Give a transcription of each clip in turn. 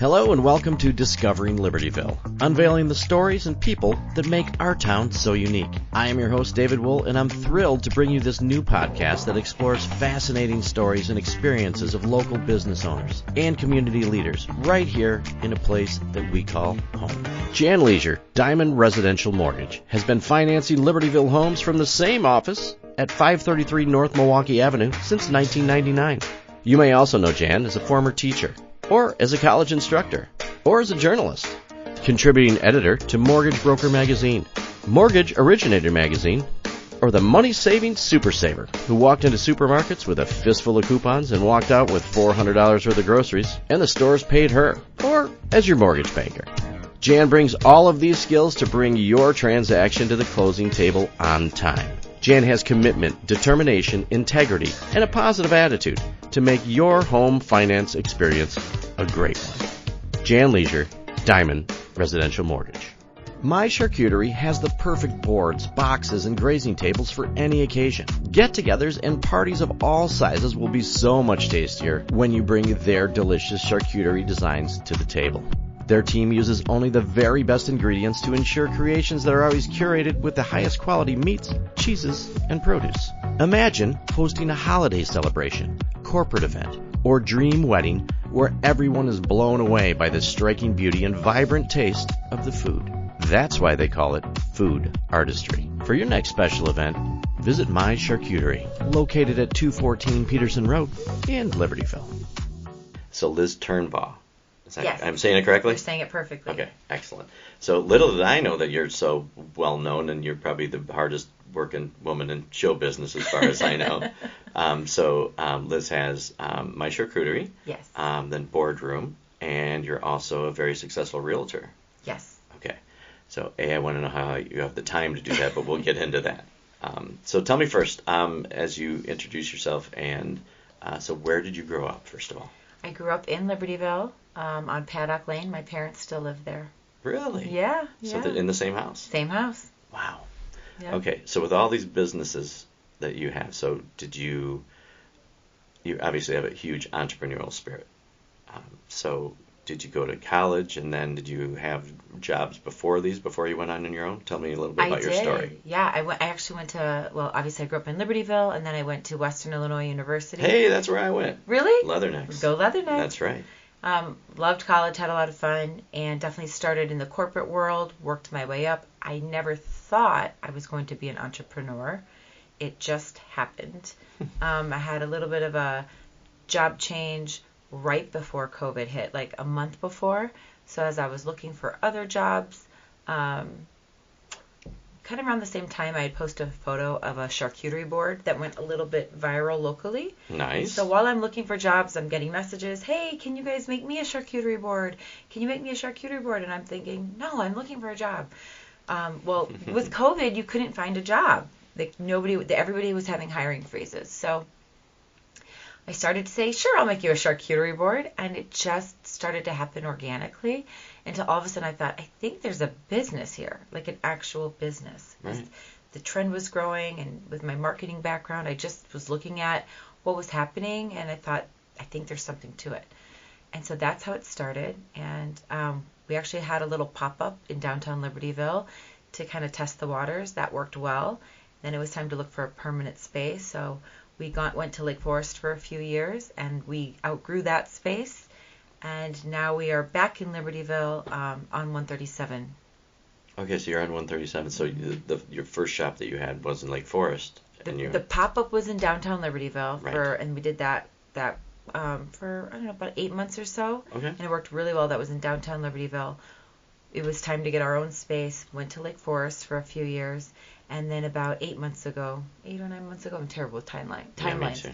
Hello and welcome to Discovering Libertyville, unveiling the stories and people that make our town so unique. I am your host, David Wool, and I'm thrilled to bring you this new podcast that explores fascinating stories and experiences of local business owners and community leaders right here in a place that we call home. Jan Leisure, Diamond Residential Mortgage, has been financing Libertyville homes from the same office at 533 North Milwaukee Avenue since 1999. You may also know Jan as a former teacher, or as a college instructor, or as a journalist, contributing editor to Mortgage Broker Magazine, Mortgage Originator Magazine, or the money-saving super saver who walked into supermarkets with a fistful of coupons and walked out with $400 worth of groceries, and the stores paid her, or as your mortgage banker. Jan brings all of these skills to bring your transaction to the closing table on time. Jan has commitment, determination, integrity, and a positive attitude to make your home finance experience a great one. Jan Leisure, Diamond Residential Mortgage. My Charcuterie has the perfect boards, boxes, and grazing tables for any occasion. Get-togethers and parties of all sizes will be so much tastier when you bring their delicious charcuterie designs to the table. Their team uses only the very best ingredients to ensure creations that are always curated with the highest quality meats, cheeses, and produce. Imagine hosting a holiday celebration, corporate event, or dream wedding where everyone is blown away by the striking beauty and vibrant taste of the food. That's why they call it food artistry. For your next special event, visit My Charcuterie, located at 214 Peterson Road in Libertyville. So Liz Turnbaugh. Yes. I'm saying it correctly? You're saying it perfectly. Okay, excellent. So little did I know that you're so well known, and you're probably the hardest working woman in show business as far as I know. Liz has My Charcuterie, yes, then Boardroom, and you're also a very successful realtor. Yes. Okay. So I want to know how you have the time to do that, but we'll get into that. So tell me first, as you introduce yourself, and so where did you grow up, first of all? I grew up in Libertyville on Paddock Lane. My parents still live there. Really? Yeah. So they're in the same house? Same house. Wow. Yeah. Okay, so with all these businesses that you have, so did you obviously have a huge entrepreneurial spirit. So did you go to college, and then did you have jobs before you went on your own? Tell me a little bit about your story. Yeah, I actually went to, obviously I grew up in Libertyville, and then I went to Western Illinois University. Hey, that's where I went. Really? Leathernecks. Go Leathernecks. That's right. Loved college, had a lot of fun, and definitely started in the corporate world, worked my way up. I never thought I was going to be an entrepreneur. It just happened. I had a little bit of a job change right before COVID hit, like a month before. So as I was looking for other jobs, kind of around the same time, I had posted a photo of a charcuterie board that went a little bit viral locally. Nice. So while I'm looking for jobs, I'm getting messages, hey, can you guys make me a charcuterie board? Can you make me a charcuterie board? And I'm thinking, no, I'm looking for a job. With COVID, you couldn't find a job. Like everybody was having hiring freezes. So I started to say, sure, I'll make you a charcuterie board. And it just started to happen organically until all of a sudden I thought, I think there's a business here, like an actual business. Right. The trend was growing, and with my marketing background, I just was looking at what was happening, and I thought, I think there's something to it. And so that's how it started. And we actually had a little pop-up in downtown Libertyville to kind of test the waters. That worked well. Then it was time to look for a permanent space. So we went to Lake Forest for a few years, and we outgrew that space. And now we are back in Libertyville on 137. Okay, so you're on 137. So your first shop that you had was in Lake Forest. The pop-up was in downtown Libertyville, right. And we did that for, I don't know, about 8 months or so. Okay. And it worked really well. That was in downtown Libertyville. It was time to get our own space. Went to Lake Forest for a few years. And then about 8 or 9 months ago, I'm terrible with timelines.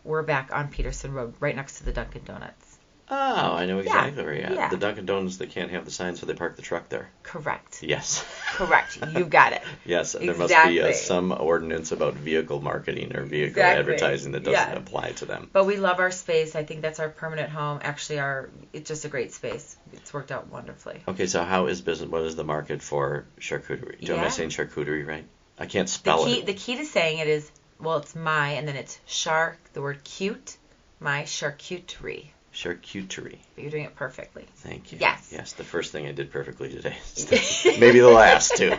We're back on Peterson Road, right next to the Dunkin' Donuts. Oh, I know exactly where you're at. Yeah. The Dunkin' Donuts that can't have the sign, so they park the truck there. Correct. Yes. Correct. You got it. Yes, and exactly. There must be some ordinance about vehicle marketing or vehicle advertising that doesn't apply to them. But we love our space. I think that's our permanent home. Actually, it's just a great space. It's worked out wonderfully. Okay, so how is business? What is the market for charcuterie? Am I saying charcuterie right? I can't spell it. The key to saying it is, it's my, and then it's the word cute, My Charcuterie. Charcuterie. But you're doing it perfectly. Thank you. Yes. Yes, the first thing I did perfectly today. Maybe the last too.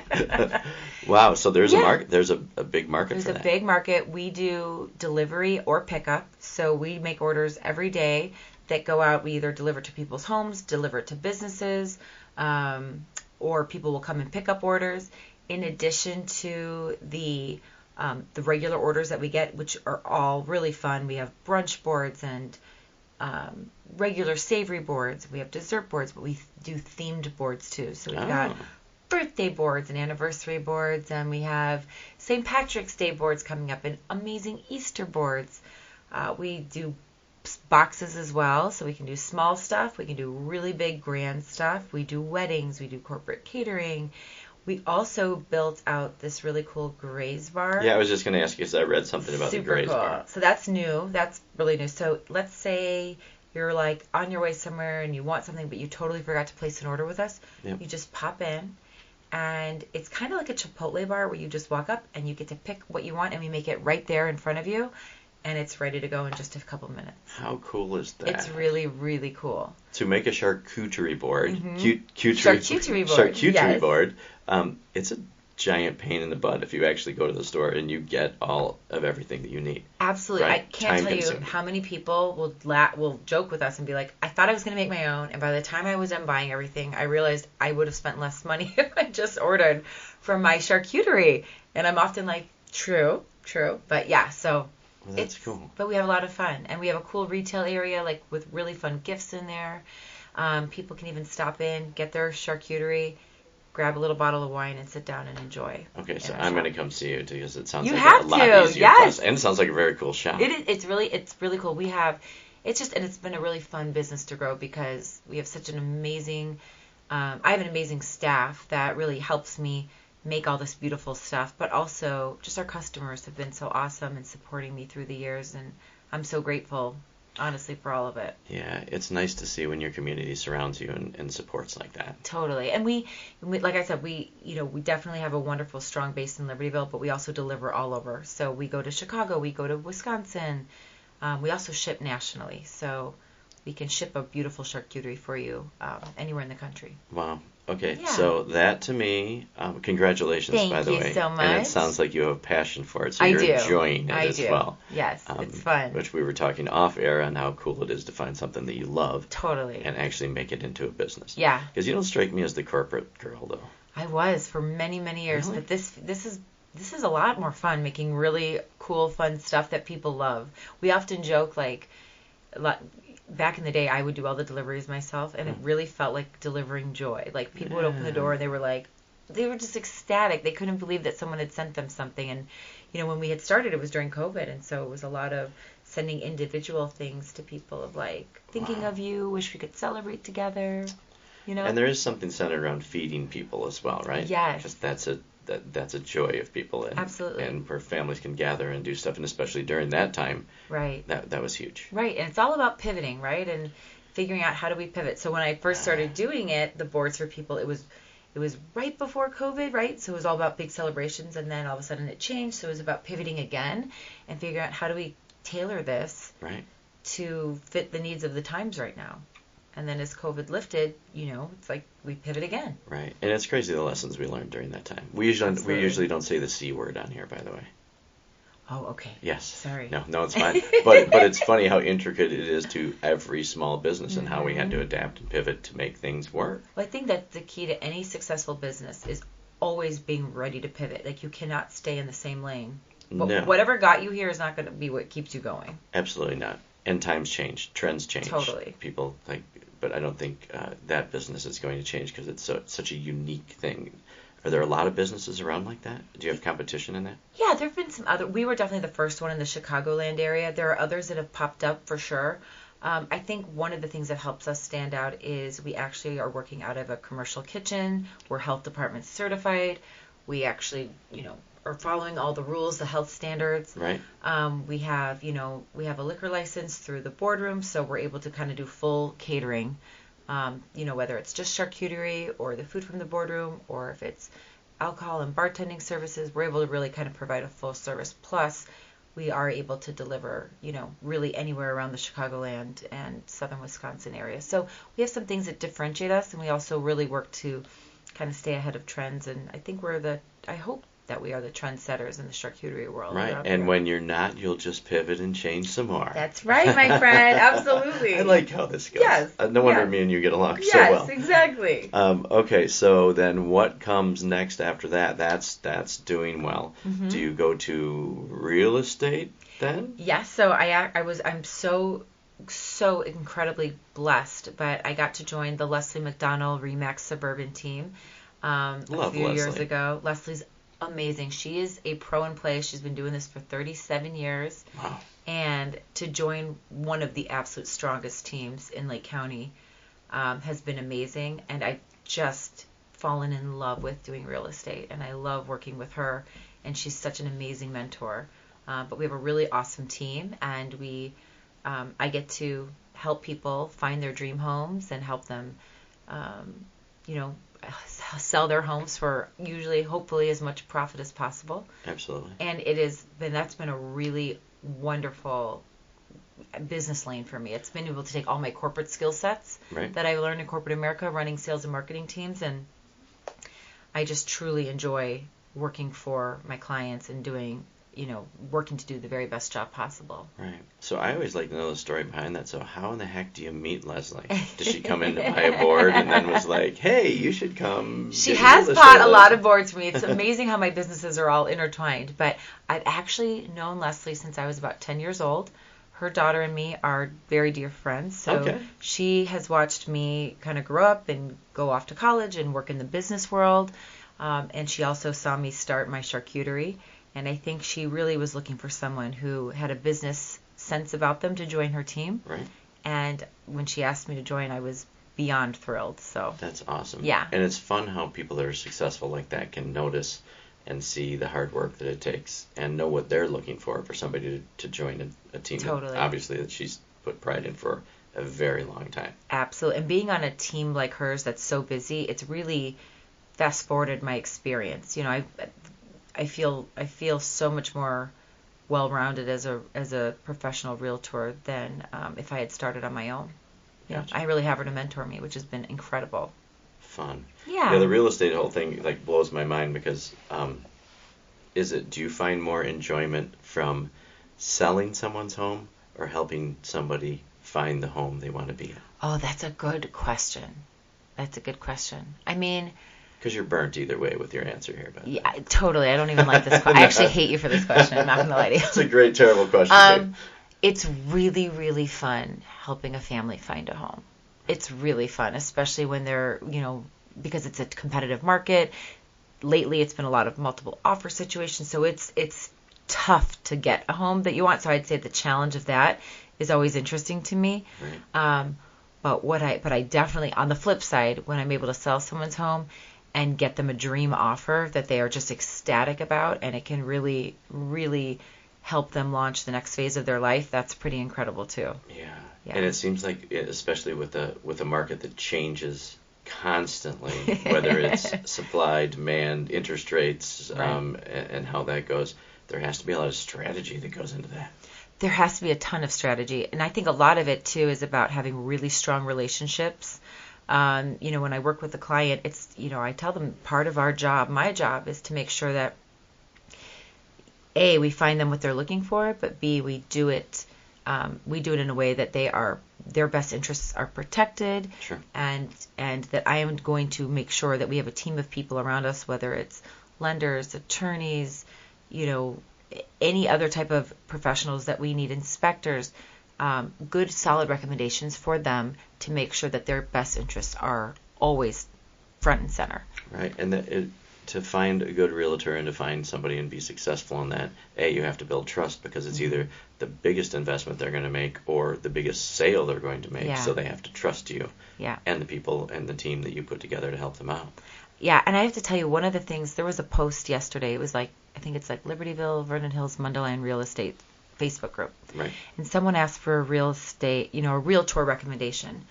Wow, so there's a market. There's a big market for that. There's a big market. We do delivery or pickup. So we make orders every day that go out. We either deliver to people's homes, deliver it to businesses, or people will come and pick up orders. In addition to the regular orders that we get, which are all really fun. We have brunch boards and regular savory boards. We have dessert boards, but we do themed boards too. So we've got birthday boards and anniversary boards, and we have St. Patrick's Day boards coming up and amazing Easter boards. We do boxes as well, so we can do small stuff. We can do really big grand stuff. We do weddings. We do corporate catering. We also built out this really cool Graze bar. Yeah, I was just going to ask you because I read something about the Graze bar. So that's new. That's really new. So let's say you're like on your way somewhere and you want something, but you totally forgot to place an order with us. Yep. You just pop in, and it's kind of like a Chipotle bar where you just walk up and you get to pick what you want, and we make it right there in front of you, and it's ready to go in just a couple minutes. How cool is that? It's really, really cool. To make a charcuterie board, Charcuterie board, it's a giant pain in the butt if you actually go to the store and you get all of everything that you need. Absolutely. Right? I can't tell you how many people will joke with us and be like, I thought I was going to make my own, and by the time I was done buying everything, I realized I would have spent less money if I just ordered from my charcuterie. And I'm often like, true. But yeah, so... Well, that's cool. But we have a lot of fun, and we have a cool retail area, like with really fun gifts in there. People can even stop in, get their charcuterie, grab a little bottle of wine, and sit down and enjoy. Okay, so I'm going to come see you because it sounds like a lot easier. Yes, and it sounds like a very cool shop. It's really cool. It's been a really fun business to grow because we have such an amazing. I have an amazing staff that really helps me make all this beautiful stuff, but also just our customers have been so awesome and supporting me through the years, and I'm so grateful, honestly, for all of it. Yeah, it's nice to see when your community surrounds you and supports like that. Totally. And we like I said, we definitely have a wonderful, strong base in Libertyville, but we also deliver all over. So we go to Chicago, we go to Wisconsin. We also ship nationally, so we can ship a beautiful charcuterie for you anywhere in the country. Wow. Okay, yeah. So that to me, congratulations, by the way. Thank you so much. And it sounds like you have a passion for it, so you're enjoying it as well. Yes, it's fun. Which we were talking off air on how cool it is to find something that you love. Totally. And actually make it into a business. Yeah. Because you don't strike me as the corporate girl, though. I was for many, many years, really? But this is a lot more fun, making really cool, fun stuff that people love. We often joke, like, back in the day, I would do all the deliveries myself, and it really felt like delivering joy. Like, people would open the door, and they were just ecstatic. They couldn't believe that someone had sent them something. And, when we had started, it was during COVID, and so it was a lot of sending individual things to people of, like, thinking of you, wish we could celebrate together, And there is something centered around feeding people as well, right? Yes. Because that's a joy of people. And, absolutely. And where families can gather and do stuff, and especially during that time. Right. That was huge. Right, and it's all about pivoting, right? And figuring out how do we pivot. So when I first started doing it, the boards for people, it was right before COVID, right? So it was all about big celebrations, and then all of a sudden it changed. So it was about pivoting again and figuring out how do we tailor this to fit the needs of the times right now. And then as COVID lifted, it's like we pivot again. Right. And it's crazy the lessons we learned during that time. We usually don't say the C word on here, by the way. Oh, okay. Yes. Sorry. No, it's fine. but it's funny how intricate it is to every small business and how we had to adapt and pivot to make things work. Well, I think that the key to any successful business is always being ready to pivot. Like, you cannot stay in the same lane. But no. Whatever got you here is not going to be what keeps you going. Absolutely not. And times change. Trends change. Totally. People but I don't think that business is going to change because it's such a unique thing. Are there a lot of businesses around like that? Do you have competition in that? Yeah, there have been some other. We were definitely the first one in the Chicagoland area. There are others that have popped up for sure. I think one of the things that helps us stand out is we actually are working out of a commercial kitchen. We're health department certified. We actually, are following all the rules, the health standards. Right. We have a liquor license through the boardroom, so we're able to kind of do full catering. Whether it's just charcuterie or the food from the boardroom, or if it's alcohol and bartending services, we're able to really kind of provide a full service. Plus, we are able to deliver, really anywhere around the Chicagoland and southern Wisconsin area. So we have some things that differentiate us, and we also really work to kind of stay ahead of trends. And I think I hope that we are the trendsetters in the charcuterie world. Right, and when you're not, you'll just pivot and change some more. That's right, my friend. Absolutely. I like how this goes. Yes. No wonder me and you get along so well. Yes, exactly. Okay, so then what comes next after that? That's doing well. Mm-hmm. Do you go to real estate then? Yes. So I'm so incredibly blessed, but I got to join the Leslie McDonald Remax Suburban team a few years ago. Leslie's amazing. She is a pro in play. She's been doing this for 37 years. Wow. And to join one of the absolute strongest teams in Lake County has been amazing. And I've just fallen in love with doing real estate. And I love working with her. And she's such an amazing mentor. But we have a really awesome team. And I get to help people find their dream homes and help them, sell their homes for hopefully as much profit as possible. Absolutely. And that's been a really wonderful business lane for me. It's been able to take all my corporate skill sets that I learned in corporate America, running sales and marketing teams, and I just truly enjoy working for my clients and working to do the very best job possible. Right. So I always like to know the story behind that. So how in the heck do you meet Leslie? Did she come in to buy a board and then was like, hey, you should come? She has bought a lot of boards for me. It's amazing how my businesses are all intertwined. But I've actually known Leslie since I was about 10 years old. Her daughter and me are very dear friends. So she has watched me kind of grow up and go off to college and work in the business world. And she also saw me start my charcuterie. And I think she really was looking for someone who had a business sense about them to join her team. Right. And when she asked me to join, I was beyond thrilled. So that's awesome. Yeah. And it's fun how people that are successful like that can notice and see the hard work that it takes and know what they're looking for somebody to join a team. Totally. Obviously, that she's put pride in for a very long time. Absolutely. And being on a team like hers that's so busy, it's really fast forwarded my experience. I feel so much more well-rounded as a professional realtor than if I had started on my own. Gotcha. I really have her to mentor me, which has been incredible. Fun. Yeah. The real estate whole thing blows my mind because do you find more enjoyment from selling someone's home or helping somebody find the home they want to be in? Oh, that's a good question. I mean, because you're burnt either way with your answer here. But yeah, totally. I don't even like this question. I actually hate you for this question. I'm not going to lie to you. It's a great, terrible question. It's really, really fun helping a family find a home. It's really fun, especially when they're, because it's a competitive market. Lately, it's been a lot of multiple offer situations, so it's tough to get a home that you want. So I'd say the challenge of that is always interesting to me. Right. But I definitely, on the flip side, when I'm able to sell someone's home and get them a dream offer that they are just ecstatic about, and it can really, really help them launch the next phase of their life, that's pretty incredible too. Yeah. And it seems like, especially with a market that changes constantly, whether it's supply, demand, interest rates, and how that goes, there has to be a lot of strategy that goes into that. There has to be a ton of strategy, and I think a lot of it too is about having really strong relationships. When I work with a client, it's, I tell them part of my job is to make sure that A, we find them what they're looking for, but B, we do it in a way that their best interests are protected. Sure. And that I am going to make sure that we have a team of people around us, whether it's lenders, attorneys, any other type of professionals that we need, inspectors, good solid recommendations for them to make sure that their best interests are always front and center. Right. And to find a good realtor and to find somebody and be successful in that, you have to build trust, because it's either the biggest investment they're going to make or the biggest sale they're going to make. Yeah. So they have to trust you and the people and the team that you put together to help them out. Yeah, and I have to tell you, one of the things, there was a post yesterday, it was I think it's Libertyville, Vernon Hills, Munderland Real Estate Facebook group. Right. And someone asked for a real estate, a realtor recommendation.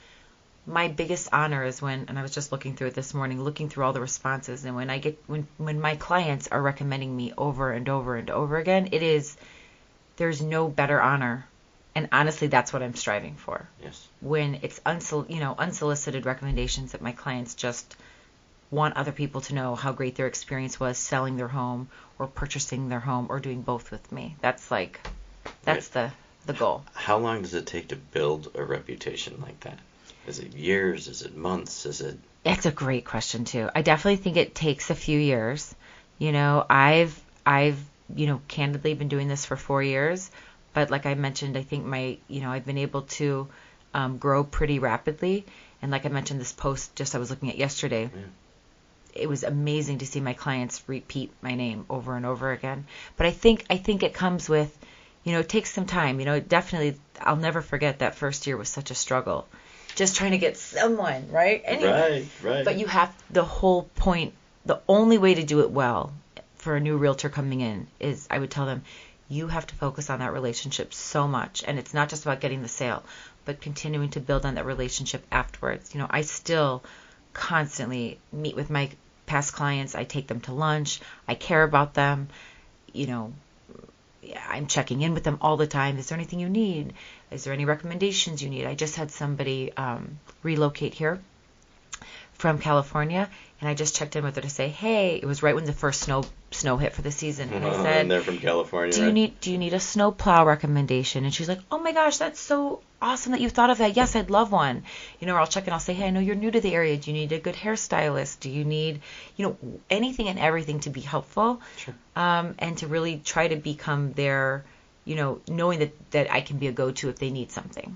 My biggest honor is and I was just looking through it this morning, looking through all the responses, and when my clients are recommending me over and over and over again, there's no better honor. And honestly, that's what I'm striving for. Yes. When it's unsolicited recommendations that my clients just want other people to know how great their experience was selling their home or purchasing their home or doing both with me. That's the goal. How long does it take to build a reputation like that? Is it years? Is it months? It's a great question too. I definitely think it takes a few years. I've candidly been doing this for 4 years, but like I mentioned, I think I've been able to grow pretty rapidly. And like I mentioned, this post I was looking at yesterday. Yeah. It was amazing to see my clients repeat my name over and over again. But I think it comes with, it takes some time. Definitely, I'll never forget that first year was such a struggle. Just trying to get someone, right? Anyway. Right. But you have the whole point. The only way to do it well for a new realtor coming in is, I would tell them, you have to focus on that relationship so much. And it's not just about getting the sale, but continuing to build on that relationship afterwards. I still constantly meet with my past clients. I take them to lunch. I care about them. I'm checking in with them all the time. Is there anything you need? Is there any recommendations you need? I just had somebody relocate here from California, and I just checked in with her to say, hey, it was right when the first snow hit for the season, and I said, and they're from California. Do you need a snow plow recommendation? And she's like, oh my gosh, that's so awesome that you thought of that. Yes, I'd love one. Or I'll check and I'll say, hey, I know you're new to the area. Do you need a good hairstylist? Do you need, anything and everything to be helpful? Sure. And to really try to become their, knowing that I can be a go-to if they need something.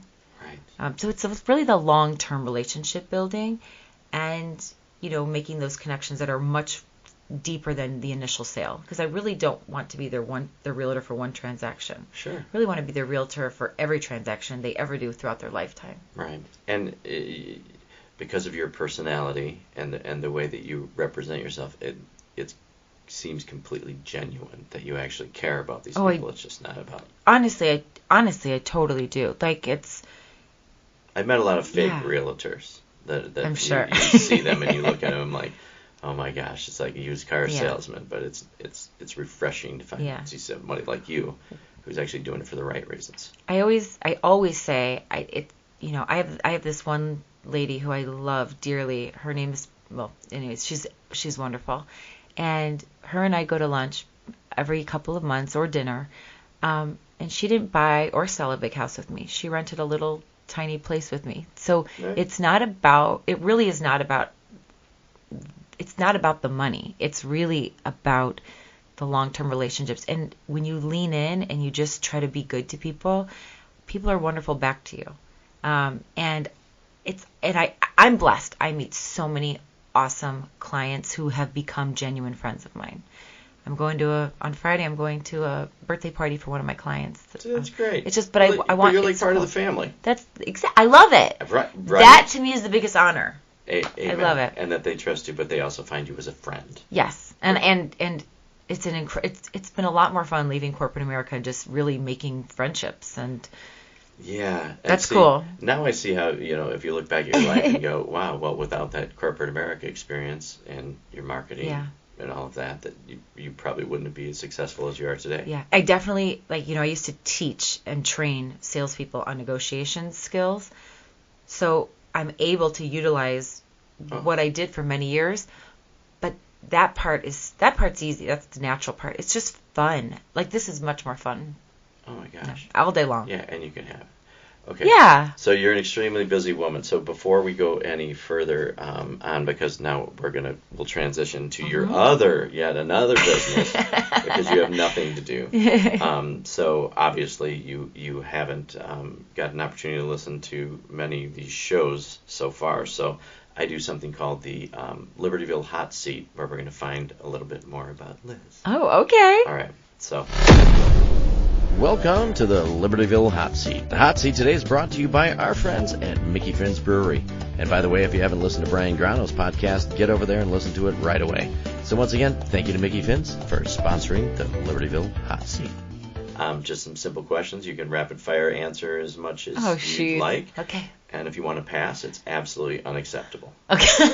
Right. So it's really the long-term relationship building and, making those connections that are much deeper than the initial sale, because I really don't want to be their realtor for one transaction. Sure. I really want to be their realtor for every transaction they ever do throughout their lifetime. Right. And because of your personality and the way that you represent yourself, it seems completely genuine that you actually care about these people. It's just not about. Honestly, I totally do. I've met a lot of fake realtors that I'm sure. you see them and you look at them like, oh my gosh, it's like a used car salesman. But it's refreshing to see somebody like you who's actually doing it for the right reasons. I always say I have this one lady who I love dearly. Her name is, she's wonderful, and her and I go to lunch every couple of months or dinner. And she didn't buy or sell a big house with me. She rented a little tiny place with me. So right. It's not about the money. It's really about the long-term relationships. And when you lean in and you just try to be good to people are wonderful back to you. And I'm blessed. I meet so many awesome clients who have become genuine friends of mine. On Friday, I'm going to a birthday party for one of my clients. That's great. It's just, but I want. You're like part of the family. I love it. Right. That to me is the biggest honor. Amen. I love it. And that they trust you, but they also find you as a friend. Yes, and it's it's been a lot more fun leaving corporate America and just really making friendships and. Yeah. That's cool. Now I see how, if you look back at your life and go, wow, well, without that corporate America experience and your marketing and all of that you probably wouldn't be as successful as you are today. Yeah. I definitely, I used to teach and train salespeople on negotiation skills. So I'm able to utilize what I did for many years. But that part's easy. That's the natural part. It's just fun. This is much more fun. Oh my gosh. All day long. Yeah, and you can have. Okay. Yeah. So you're an extremely busy woman. So before we go any further on, because now we'll transition to your yet another business, because you have nothing to do. So obviously you haven't got an opportunity to listen to many of these shows so far. So I do something called the Libertyville Hot Seat, where we're going to find a little bit more about Liz. Oh, okay. All right. So. Welcome to the Libertyville Hot Seat. The Hot Seat today is brought to you by our friends at Mickey Finn's Brewery. And by the way, if you haven't listened to Brian Grano's podcast, get over there and listen to it right away. So once again, thank you to Mickey Finn's for sponsoring the Libertyville Hot Seat. Just some simple questions. You can rapid fire answer as much as you'd like. Okay. And if you want to pass, it's absolutely unacceptable. Okay.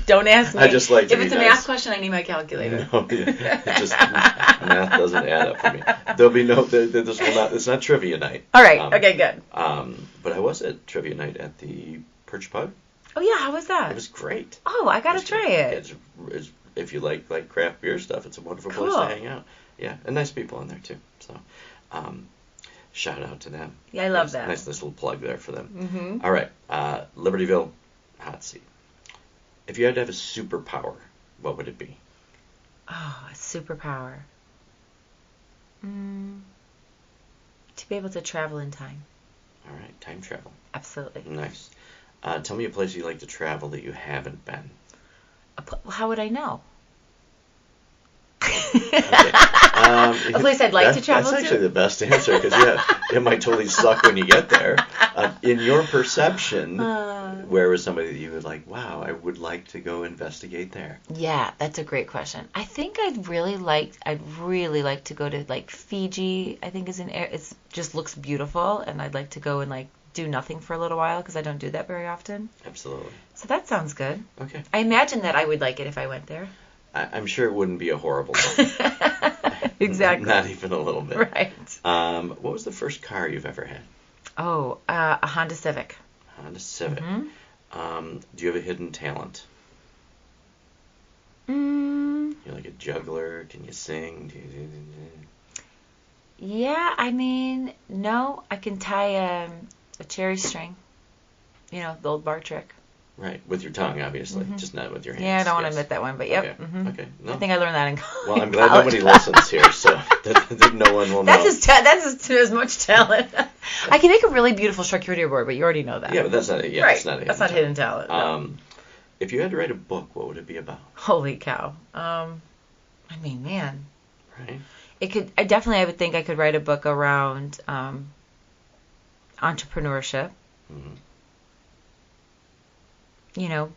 Don't ask me. I just like to if it's be a nice. math question, I need my calculator. No, yeah. It just math doesn't add up for me. There'll be no. This will not. It's not trivia night. All right. Okay. Good. But I was at trivia night at the Perch Pug. Oh yeah. How was that? It was great. Oh, I gotta try it. It's, if you like craft beer stuff, it's a wonderful place to hang out. Yeah, and nice people in there too. So, shout out to them. Yeah, I love that. Nice little plug there for them. Mm-hmm. All right, Libertyville hot seat. If you had to have a superpower, what would it be? Oh, a superpower. To be able to travel in time. All right, time travel. Absolutely. Nice. Tell me a place you like to travel that you haven't been. How would I know? Okay. A place I'd like to travel to? That's actually the best answer, because it might totally suck when you get there. In your perception, where was somebody that you would like, wow, I would like to go investigate there? Yeah, that's a great question. I think I'd really like to go to like Fiji. I think it just looks beautiful, and I'd like to go and like do nothing for a little while, because I don't do that very often. Absolutely. So that sounds good. Okay. I imagine that I would like it if I went there. I'm sure it wouldn't be a horrible time. Exactly. Not even a little bit. Right. What was the first car you've ever had? Oh, a Honda Civic. Honda Civic. Mm-hmm. Do you have a hidden talent? You're like a juggler. Can you sing? Yeah, I mean, no. I can tie a cherry string. You know, the old bar trick. Right, with your tongue, obviously, just not with your hands. Yeah, I don't want to admit that one, but yep. Okay, mm-hmm. okay. No. I think I learned that in college. Well, I'm glad nobody listens here, so that no one will know. That's as much talent. I can make a really beautiful charcuterie board, but you already know that. Yeah, but that's not. Yeah, right. It's not that's not hidden talent. No. If you had to write a book, what would it be about? Holy cow. I mean, man. Right. It could. I would think I could write a book around entrepreneurship. Mm-hmm. You know,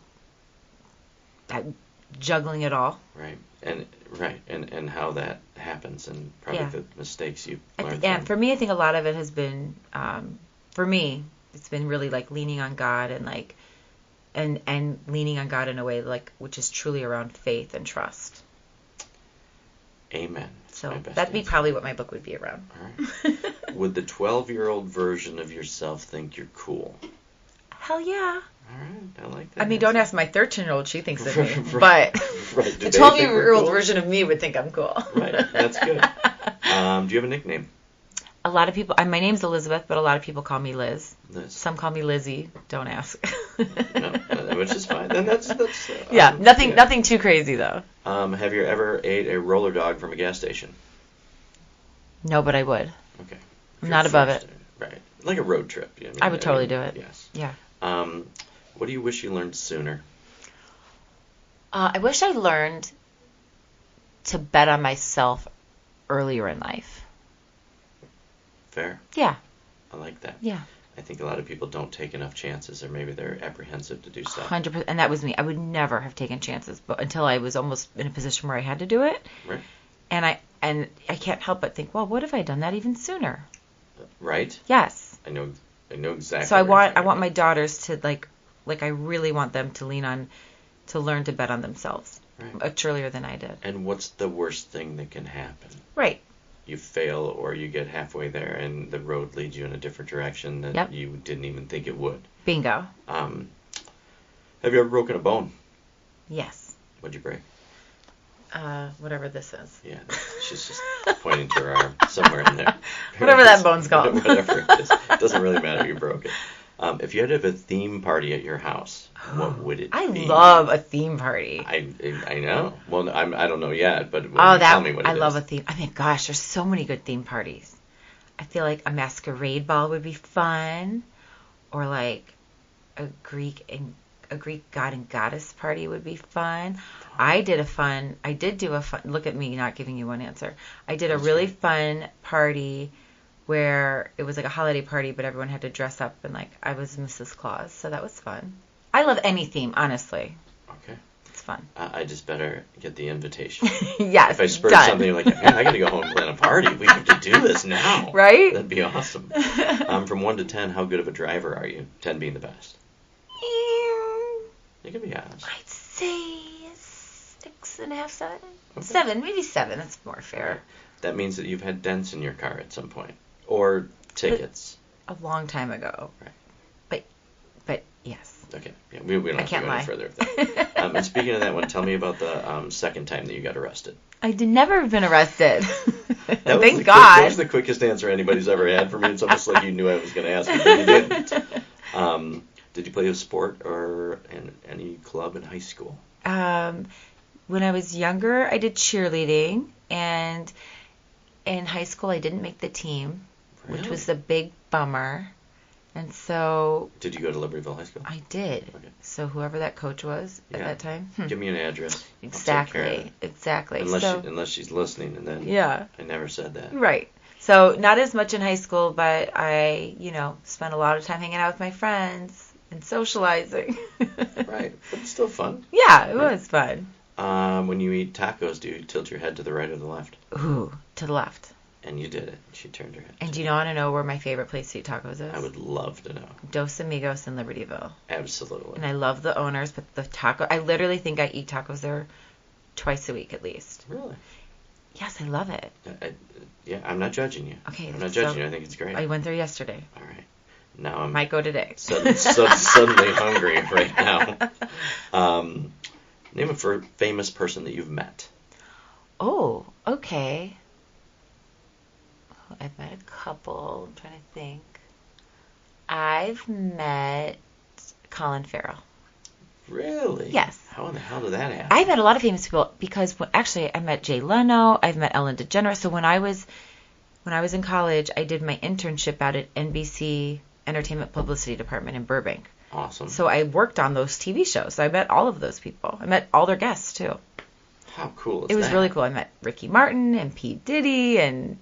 juggling it all. Right, and how that happens, and probably the mistakes you learned from. And for me, I think a lot of it has been, for me, it's been really like leaning on God and like, and leaning on God in a way like which is truly around faith and trust. Amen. So that'd be probably what my book would be around. All right. Would the 12-year-old version of yourself think you're cool? Hell yeah. All right, I like that. I mean, don't ask my 13-year-old; she thinks of me. Right. But the 12-year-old version of me would think I'm cool. Right, that's good. Do you have a nickname? A lot of people. My name's Elizabeth, but a lot of people call me Liz. Liz. Some call me Lizzie. Don't ask. No, which is fine. Then that's yeah, nothing too crazy though. Have you ever ate a roller dog from a gas station? No, but I would. Okay. I'm not above it. Right, like a road trip. Yeah, I would totally do it. Yes. Yeah. What do you wish you learned sooner? I wish I learned to bet on myself earlier in life. Fair. Yeah. I like that. Yeah. I think a lot of people don't take enough chances, or maybe they're apprehensive to do stuff. 100%. And that was me. I would never have taken chances, but until I was almost in a position where I had to do it. Right. And I can't help but think, well, what if I done that even sooner? Right. Yes. I know exactly. So I want my daughters to like I really want them to learn to bet on themselves much earlier than I did. And what's the worst thing that can happen? Right. You fail, or you get halfway there and the road leads you in a different direction that you didn't even think it would. Bingo. Have you ever broken a bone? Yes. What'd you break? Whatever this is. Yeah, she's just pointing to her arm somewhere in there. Whatever that bone's called. Whatever it is. It doesn't really matter. You broke it. If you had to have a theme party at your house, what would it be? I love a theme party. I know. Well, I don't know yet, but tell me what it is. I love a theme. I mean, gosh, there's so many good theme parties. I feel like a masquerade ball would be fun, or like a Greek god and goddess party would be fun. I did do a fun. Look at me not giving you one answer. I did a really fun party where it was like a holiday party, but everyone had to dress up, and like I was Mrs. Claus, so that was fun. I love any theme, honestly. Okay. It's fun. I just better get the invitation. Yes, if I spurred done. something like, man, I got to go home and plan a party. We have to do this now. Right? That'd be awesome. From 1 to 10, how good of a driver are you? 10 being the best. You can be honest. I'd say 6.5, 7. Okay. 7, maybe 7. That's more fair. That means that you've had dents in your car at some point. Or tickets. A long time ago. Right. But yes. Okay. Yeah, we don't have to go any further with that. And speaking of that one, tell me about the second time that you got arrested. I'd never been arrested. Thank God. That was the quickest answer anybody's ever had for me. It's almost like you knew I was going to ask it, but you didn't. Did you play a sport or in any club in high school? When I was younger, I did cheerleading, and in high school, I didn't make the team, which was a big bummer. And so... Did you go to Libertyville High School? I did. Okay. So whoever that coach was at that time. Give me an address. Exactly. Unless she's listening, and then I never said that. Right. So not as much in high school, but I, spent a lot of time hanging out with my friends and socializing. Right. But it's still fun. Yeah, it was fun. When you eat tacos, do you tilt your head to the right or the left? Ooh, to the left. And you did it. She turned her head. And do you want to know where my favorite place to eat tacos is? I would love to know. Dos Amigos in Libertyville. Absolutely. And I love the owners, but the taco, I literally think I eat tacos there twice a week at least. Really? Yes, I love it. I'm not judging you. Okay. I'm not judging you. I think it's great. I went there yesterday. All right. Now I'm... Might go today. Suddenly hungry right now. Name a famous person that you've met. Oh, okay. I've met a couple. I'm trying to think. I've met Colin Farrell. Really? Yes. How in the hell did that happen? I've met a lot of famous people because I met Jay Leno. I've met Ellen DeGeneres. So when I was in college, I did my internship out at NBC Entertainment Publicity Department in Burbank. Awesome. So I worked on those TV shows. So I met all of those people. I met all their guests too. How cool is that? It was that? really cool. I met Ricky Martin and Pete Diddy and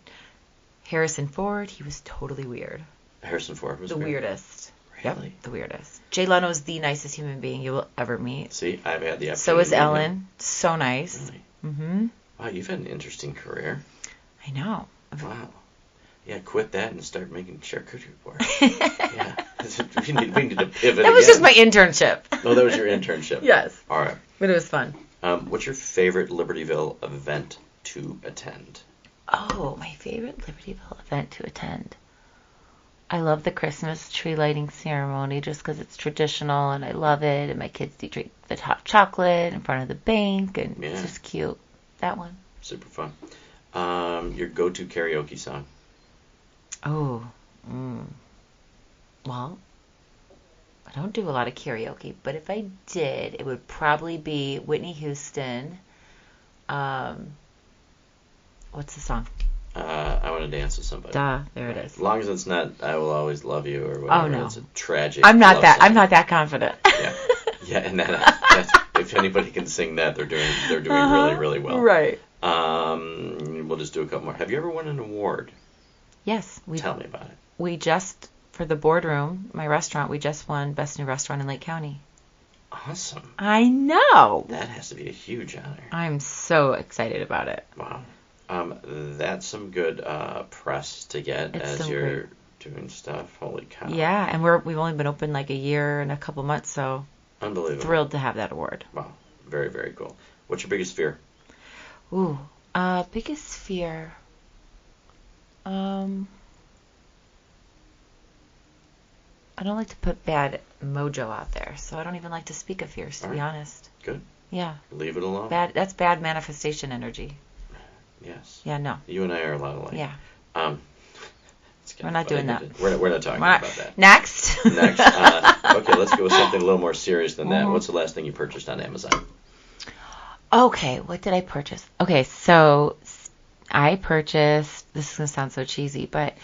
Harrison Ford. He was totally weird. Harrison Ford was the weirdest. Really? Yep, the weirdest. Jay Leno's the nicest human being you will ever meet. See, I've had the opportunity. So is Ellen. So nice. Really? Mm-hmm. Wow, you've had an interesting career. I know. Wow. Yeah, quit that and start making charcuterie boards. Yeah. We need to pivot That was just my internship. Oh, that was your internship. Yes. All right. But it was fun. What's your favorite Libertyville event to attend? Oh, my favorite Libertyville event to attend. I love the Christmas tree lighting ceremony just because it's traditional and I love it. And my kids do drink the hot chocolate in front of the bank and it's just cute. That one. Super fun. Your go-to karaoke song? Oh. Well, I don't do a lot of karaoke, but if I did, it would probably be Whitney Houston. What's the song? I Want to Dance with Somebody. Duh, there it is. As long as it's not I Will Always Love You or whatever. Oh, no. It's a tragic I'm not song. that confident. Yeah, and that's, if anybody can sing that, they're doing really, really well. Right. We'll just do a couple more. Have you ever won an award? Yes. Tell me about it. We just, for the boardroom, my restaurant, we just won Best New Restaurant in Lake County. Awesome. I know. That has to be a huge honor. I'm so excited about it. Wow. That's some good press to get as you're doing stuff. Holy cow. Yeah, and we've only been open like a year and a couple months, so unbelievable. Thrilled to have that award. Wow. Very, very cool. What's your biggest fear? Ooh, biggest fear. I don't like to put bad mojo out there, so I don't even like to speak of fears, to be honest. Good. Yeah. Leave it alone. That's bad manifestation energy. Yes. Yeah, no. You and I are a lot alike. Yeah. We're not doing that. We're not talking about that. Next. Okay, let's go with something a little more serious than that. What's the last thing you purchased on Amazon? Okay, what did I purchase? Okay, so I purchased, this is going to sound so cheesy, but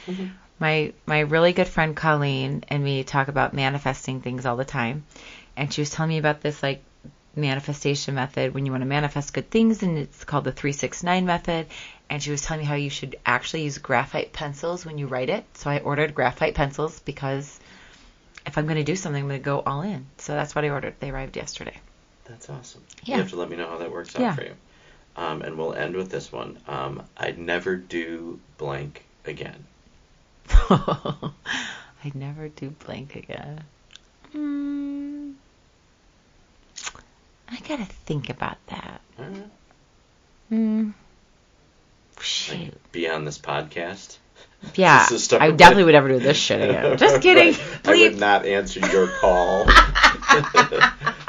my really good friend Colleen and me talk about manifesting things all the time. And she was telling me about this like manifestation method when you want to manifest good things, and it's called the 369 method. And she was telling me how you should actually use graphite pencils when you write it. So I ordered graphite pencils because if I'm going to do something, I'm going to go all in. So that's what I ordered. They arrived yesterday. That's awesome. Yeah. You have to let me know how that works out for you. And we'll end with this one. I'd never do blank again. I'd never do blank again. I gotta think about that. Shoot. Like, be on this podcast? Yeah, I definitely would never do this shit again. Just kidding. Right. I would not answer your call.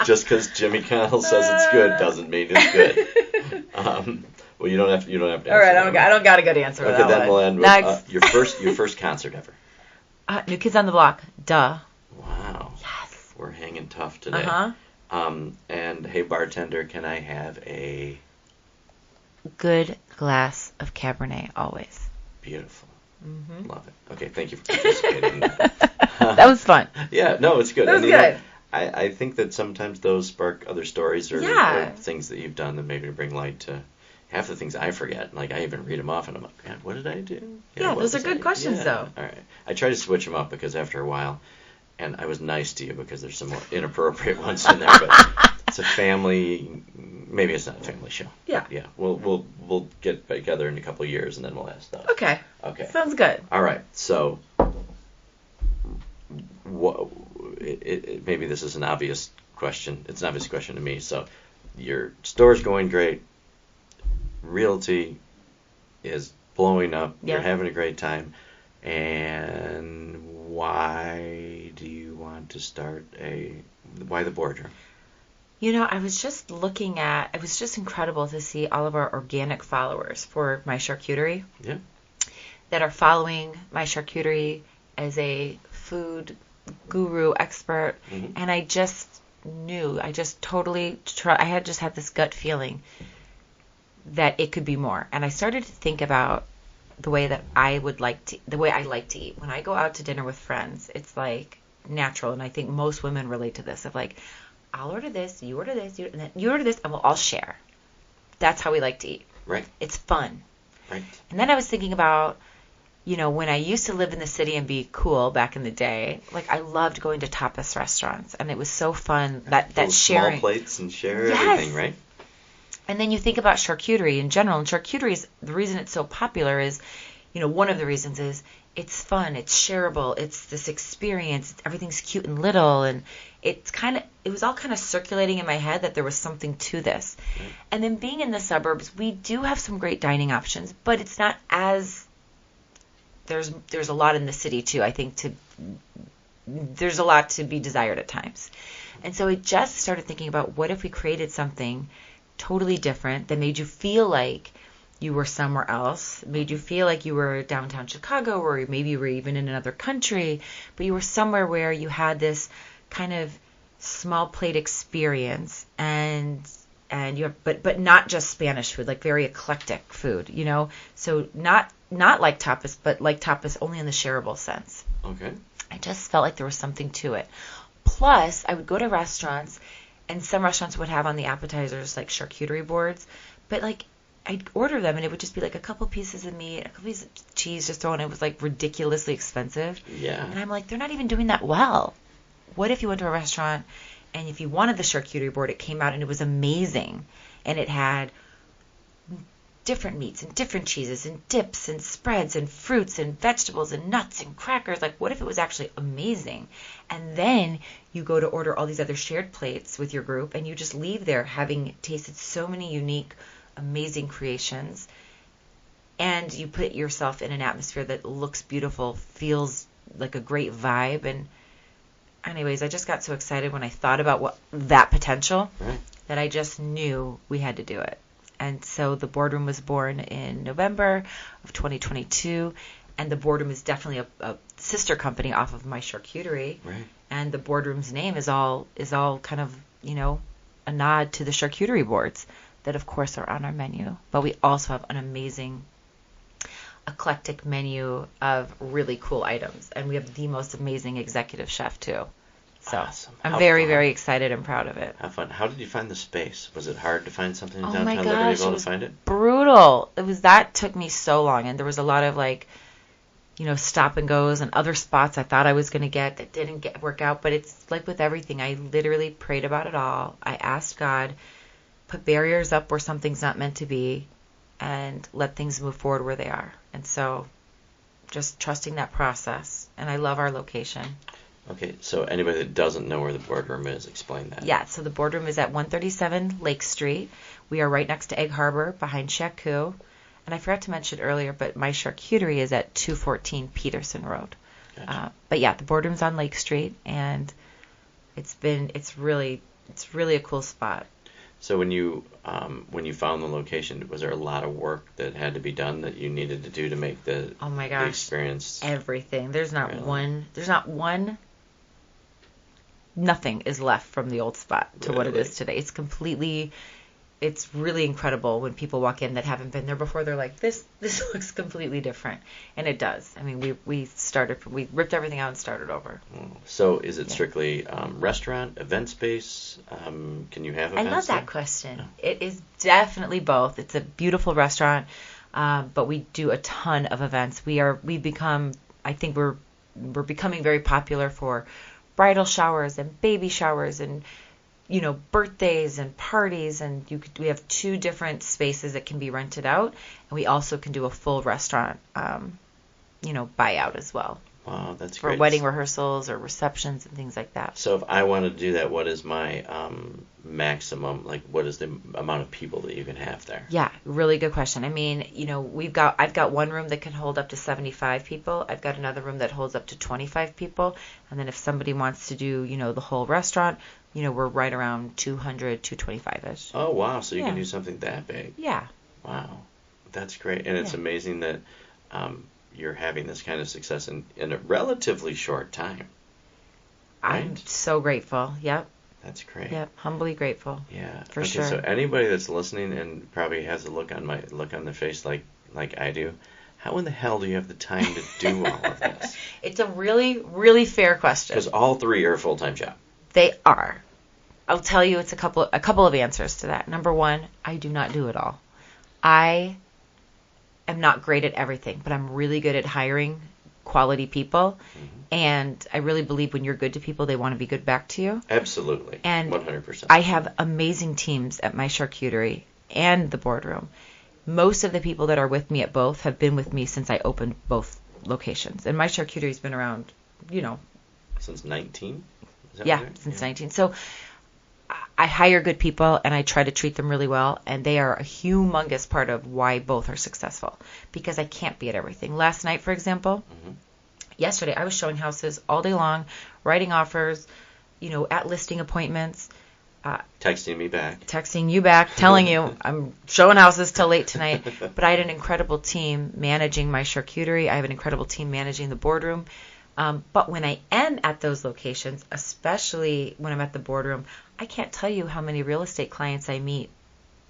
Just because Jimmy Connell says it's good doesn't mean it's good. Well, you don't have to answer. All right, I don't got a good answer. Okay, then we'll end with your first concert ever. New Kids on the Block. Duh. Wow. Yes. We're hanging tough today. And hey, bartender, can I have a good glass of Cabernet always? Beautiful. Mm-hmm. Love it. Okay, thank you for participating in that. That was fun. Yeah, no, it's good. That was good. I think that sometimes those spark other stories or things that you've done that maybe bring light to half the things I forget. Like, I even read them off, and I'm like, God, what did I do? Yeah, those are good questions, though. All right. I try to switch them up because after a while, and I was nice to you because there's some more inappropriate ones in there, but it's a family. Maybe it's not a family show. Yeah. Yeah. We'll get together in a couple of years, and then we'll ask those. Okay. Sounds good. All right. So, maybe this is an obvious question. It's an obvious question to me. So, your store's going great. Realty is blowing up. Yeah. You're having a great time. And why do you want to start why the boardroom? I was just looking at, it was just incredible to see all of our organic followers for my charcuterie. Yeah. That are following my charcuterie as a food guru expert. Mm-hmm. And I just knew, I just totally, I had just had this gut feeling that it could be more. And I started to think about the way that I like to eat. When I go out to dinner with friends, it's like natural. And I think most women relate to this of like, I'll order this, you order this, and then you order this, and we'll all share. That's how we like to eat. Right. It's fun. Right. And then I was thinking about, when I used to live in the city and be cool back in the day, like I loved going to tapas restaurants, and it was so fun that sharing. Small plates and share everything, right? And then you think about charcuterie in general, and charcuterie is, the reason it's so popular is, one of the reasons is it's fun, it's shareable, it's this experience, everything's cute and little, and it was all kind of circulating in my head that there was something to this. Mm. And then being in the suburbs, we do have some great dining options, but it's not as, there's a lot in the city too, I think, there's a lot to be desired at times. And so I just started thinking about what if we created something totally different that made you feel like you were somewhere else, made you feel like you were downtown Chicago, or maybe you were even in another country, but you were somewhere where you had this kind of small plate experience, and but not just Spanish food, like very eclectic food, so not like tapas, but like tapas only in the shareable sense. Okay. I just felt like there was something to it. Plus, I would go to restaurants, and some restaurants would have on the appetizers like charcuterie boards, but like I'd order them and it would just be like a couple pieces of meat, a couple pieces of cheese just thrown. It was like ridiculously expensive. Yeah. And I'm like, they're not even doing that well. What if you went to a restaurant and if you wanted the charcuterie board, it came out and it was amazing, and it had different meats and different cheeses and dips and spreads and fruits and vegetables and nuts and crackers. Like, what if it was actually amazing? And then you go to order all these other shared plates with your group, and you just leave there having tasted so many unique, amazing creations, and you put yourself in an atmosphere that looks beautiful, feels like a great vibe. And anyways, I just got so excited when I thought about that potential, right, that I just knew we had to do it. And so the boardroom was born in November of 2022, and the boardroom is definitely a sister company off of my charcuterie. Right. And the boardroom's name is all kind of, a nod to the charcuterie boards that, of course, are on our menu. But we also have an amazing eclectic menu of really cool items, and we have the most amazing executive chef too. So awesome. I'm very excited and proud of it. How fun. How did you find the space? Was it hard to find something in downtown my gosh, Libertyville to find it? Brutal. That took me so long, and there was a lot of stop and goes and other spots I thought I was going to get that didn't work out. But it's like with everything, I literally prayed about it all. I asked God, put barriers up where something's not meant to be, and let things move forward where they are. And so just trusting that process. And I love our location. Okay, so anybody that doesn't know where the boardroom is, explain that. Yeah, so the boardroom is at 137 Lake Street. We are right next to Egg Harbor, behind Charcuterie. And I forgot to mention earlier, but my Charcuterie is at 214 Peterson Road. Gotcha. But yeah, the boardroom's on Lake Street, and it's really a cool spot. So when you found the location, was there a lot of work that had to be done that you needed to do to make the Oh my gosh, the experience? Everything. There's not really? one. Nothing is left from the old spot to what it Really? is today. It's really incredible when people walk in that haven't been there before. They're like, this looks completely different. And it does. I mean, we ripped everything out and started over. So is it strictly restaurant, event space? Can you have events? I love that question. Yeah. It is definitely both. It's a beautiful restaurant, but we do a ton of events. We're becoming very popular for bridal showers and baby showers and birthdays and parties, and we have 2 different spaces that can be rented out, and we also can do a full restaurant, buyout as well. Wow, that's for great. For wedding rehearsals or receptions and things like that. So if I wanted to do that, what is my maximum, what is the amount of people that you can have there? Yeah, really good question. I mean, I've got one room that can hold up to 75 people. I've got another room that holds up to 25 people. And then if somebody wants to do, the whole restaurant, we're right around 200, 225-ish. Oh, wow. So you can do something that big. Yeah. Wow. That's great. And it's amazing that you're having this kind of success in a relatively short time. Right? I'm so grateful. Yep. That's great. Yep. Humbly grateful. Yeah. For sure. So anybody that's listening and probably has a look on their face like I do, how in the hell do you have the time to do all of this? It's a really, really fair question. Because all 3 are a full-time job. They are. I'll tell you, it's a couple of answers to that. Number 1, I do not do it all. I am not great at everything, but I'm really good at hiring quality people. Mm-hmm. And I really believe when you're good to people, they want to be good back to you. Absolutely. And 100%. I have amazing teams at my Charcuterie and the boardroom. Most of the people that are with me at both have been with me since I opened both locations. And my Charcuterie's been around, Since 19? Since 19. So I hire good people, and I try to treat them really well, and they are a humongous part of why both are successful, because I can't be at everything. Last night, for example, yesterday, I was showing houses all day long, writing offers, at listing appointments. Texting you back, telling you I'm showing houses till late tonight. But I had an incredible team managing my Charcuterie. I have an incredible team managing the boardroom. But when I am at those locations, especially when I'm at the boardroom, I can't tell you how many real estate clients I meet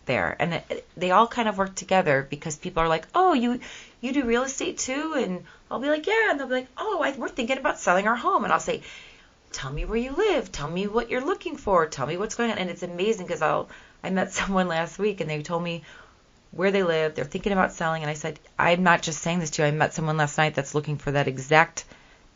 there. And they all kind of work together, because people are like, oh, you do real estate too? And I'll be like, yeah. And they'll be like, oh, we're thinking about selling our home. And I'll say, tell me where you live. Tell me what you're looking for. Tell me what's going on. And it's amazing, because I met someone last week, and they told me where they live. They're thinking about selling. And I said, I'm not just saying this to you. I met someone last night that's looking for that exact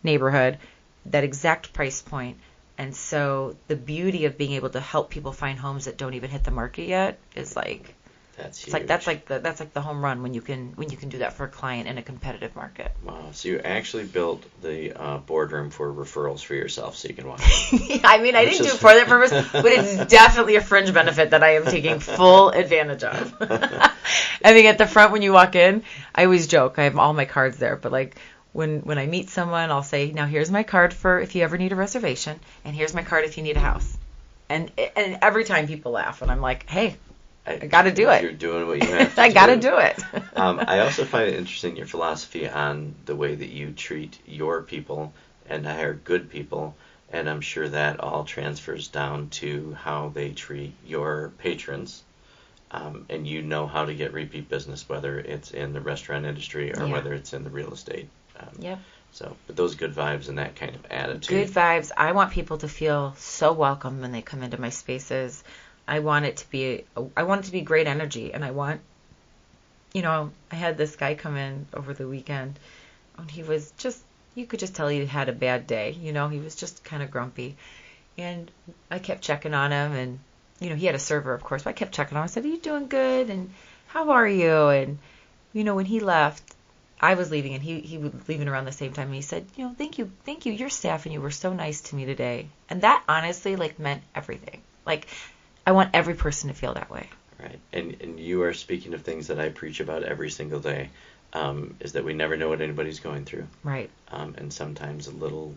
neighborhood, that exact price point. And so the beauty of being able to help people find homes that don't even hit the market yet is that's huge. That's like the home run when you can do that for a client in a competitive market. Wow. So you actually built the boardroom for referrals for yourself, so you can walk. I mean, I didn't do it for that purpose, but it's definitely a fringe benefit that I am taking full advantage of. I think at the front when you walk in, I always joke, I have all my cards there, but when I meat someone, I'll say, now here's my card for if you ever need a reservation, and here's my card if you need a house. And every time people laugh, and I'm like, hey, I got to do it. You're doing what you have to I got to do it. I also find it interesting, your philosophy on the way that you treat your people and hire good people, and I'm sure that all transfers down to how they treat your patrons. And you know how to get repeat business, whether it's in the restaurant industry or whether it's in the real estate. Yep. So, but those good vibes and that kind of attitude. Good vibes. I want people to feel so welcome when they come into my spaces. I want it to be great energy, and I want, I had this guy come in over the weekend. And he was just, you could just tell he had a bad day. He was just kind of grumpy. And I kept checking on him, and, he had a server, of course, but I kept checking on him. I said, are you doing good? And how are you? And, when he left, I was leaving, and he was leaving around the same time, and he said, thank you, your staff, and you were so nice to me today. And that honestly, meant everything. I want every person to feel that way. Right. And you are speaking of things that I preach about every single day, is that we never know what anybody's going through. Right. And sometimes a little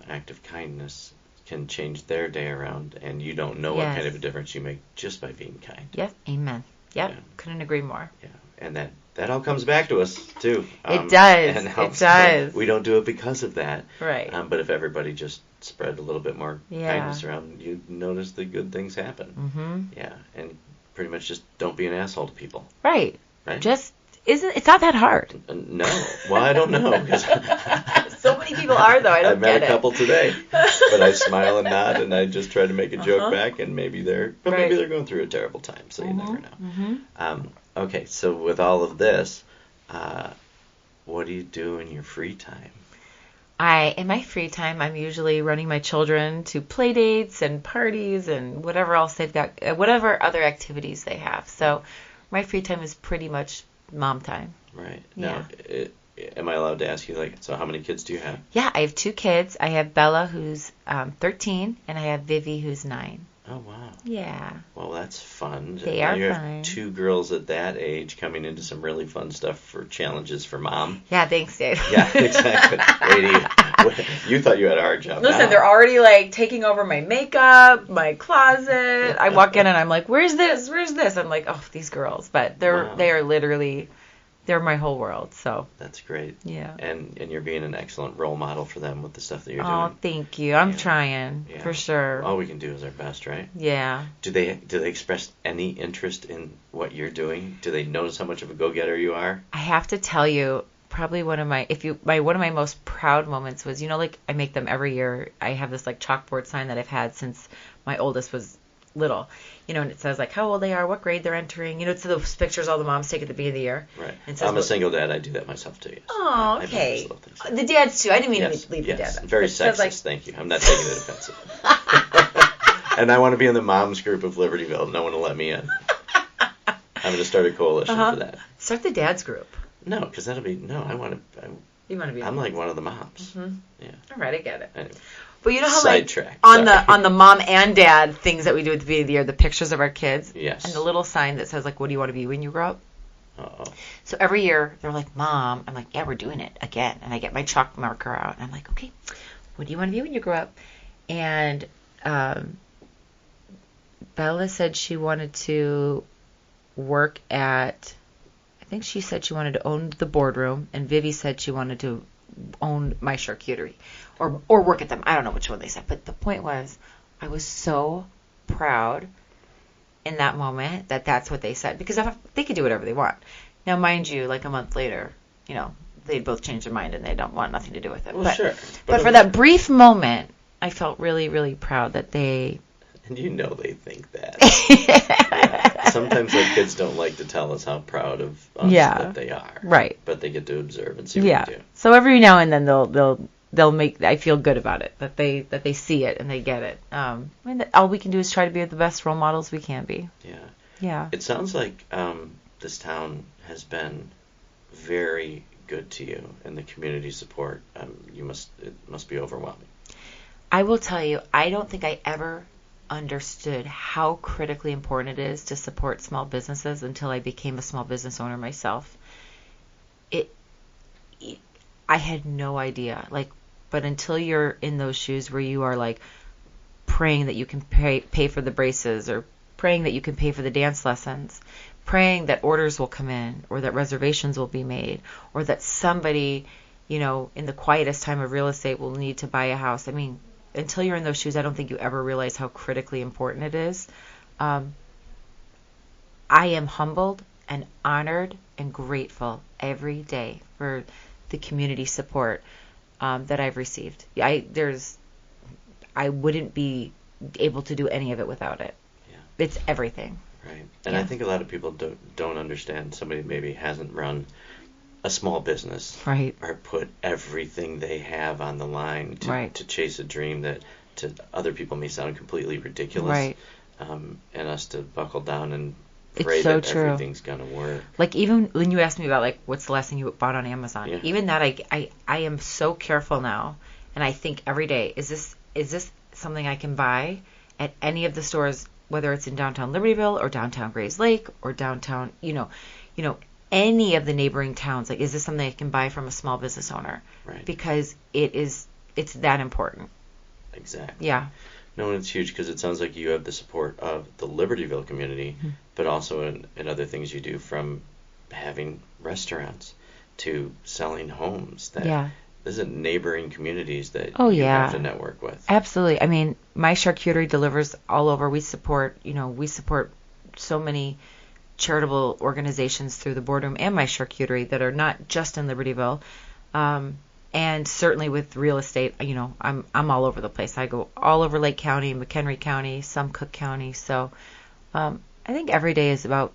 act of kindness can change their day around, and you don't know what kind of a difference you make just by being kind. Yep. Amen. Yep. Yeah. Couldn't agree more. Yeah. And that all comes back to us, too. It does. And it does. We don't do it because of that. Right. But if everybody just spread a little bit more kindness around, you'd notice the good things happen. Mm-hmm. Yeah. And pretty much just don't be an asshole to people. Right. Right. It's not that hard. No. Well, I don't know. So many people are, though. I don't get it. I've met a couple today. But I smile and nod, and I just try to make a joke back, and maybe they're going through a terrible time, so you never know. Mm-hmm. Okay, so with all of this, what do you do in your free time? In my free time, I'm usually running my children to play dates and parties and whatever else they've got, whatever other activities they have. So my free time is pretty much mom time. Right. Yeah. Now, am I allowed to ask you, so how many kids do you have? Yeah, I have 2 kids. I have Bella, who's 13, and I have Vivi, who's 9. Oh, wow. Yeah. Well, that's fun. They are you fun. Have 2 girls at that age coming into some really fun stuff for challenges for mom. Yeah, thanks, Dave. Yeah, exactly. You thought you had a hard job. Listen, now. They're already taking over my makeup, my closet. I walk in and I'm like, where's this? I'm like, oh, these girls. But they are literally, they're my whole world. So that's great. Yeah. And you're being an excellent role model for them with the stuff that you're doing. Oh, thank you. I'm trying for sure. All we can do is our best, right? Yeah. Do they express any interest in what you're doing? Do they notice how much of a go-getter you are? I have to tell you, probably one of my most proud moments was, I make them every year. I have this chalkboard sign that I've had since my oldest was little, and it says how old they are, what grade they're entering. It's those pictures all the moms take at the beginning of the year. Right. And says, I'm a single dad. I do that myself too. Yes. Oh, okay. The dads too. I didn't mean to leave the dads. Very sexist. Thank you. I'm not taking it offensive. And I want to be in the moms group of Libertyville. No one will let me in. I'm going to start a coalition for that. Start the dads group. No, because that'll be I want to. You want to be? I'm one of the moms. Mm-hmm. Yeah. All right, I get it. Anyway. But you know how sidetrack. On the mom and dad things that we do at the beginning of the year, the pictures of our kids, yes, and the little sign that says what do you want to be when you grow up? Uh-oh. So every year they're like, Mom, I'm like, yeah, we're doing it again, and I get my chalk marker out, and I'm like, okay, what do you want to be when you grow up? And Bella said she wanted to work at, I think she said she wanted to own the boardroom, and Vivi said she wanted to own my charcuterie or work at them. I don't know which one they said, but the point was I was so proud in that moment that that's what they said, because they could do whatever they want. Now, mind you, a month later, they'd both change their mind and they don't want nothing to do with it. Well, sure. But for that brief moment, I felt really, really proud that they... And they think that. Yeah. Sometimes our kids don't like to tell us how proud of us that they are. Right. But they get to observe and see what we do. So every now and then they'll make, I feel good about it, that they see it and they get it. All we can do is try to be the best role models we can be. Yeah. Yeah. It sounds like this town has been very good to you, and the community support. It must be overwhelming. I will tell you, I don't think I ever understood how critically important it is to support small businesses until I became a small business owner myself. I had no idea. But until you're in those shoes where you are praying that you can pay for the braces, or praying that you can pay for the dance lessons, praying that orders will come in, or that reservations will be made, or that somebody, in the quietest time of real estate will need to buy a house. I mean, until you're in those shoes, I don't think you ever realize how critically important it is. I am humbled and honored and grateful every day for the community support that I've received. I wouldn't be able to do any of it without it. Yeah. It's everything. Right. And I think a lot of people don't understand. Somebody maybe hasn't run a small business, right, or put everything they have on the line to chase a dream that to other people may sound completely ridiculous, right. And us to buckle down and pray It's so that true. everything's going to work. Like, even when you asked me about, like, what's the last thing you bought on Amazon, Yeah. even that, I am so careful now, and I think every day, is this something I can buy at any of the stores, whether it's in downtown Libertyville or downtown Grays Lake or downtown, any of the neighboring towns? Like, is this something I can buy from a small business owner? Right. Because it's that important. Exactly. Yeah. No, and it's huge because it sounds like you have the support of the Libertyville community, but also in other things you do, from having restaurants to selling homes. That This is neighboring communities that you have to network with. Absolutely. I mean, my charcuterie delivers all over. We support so many charitable organizations through the boardroom and my charcuterie that are not just in Libertyville. And certainly with real estate, I'm all over the place. I go all over Lake County, McHenry County, some Cook County. So I think every day is about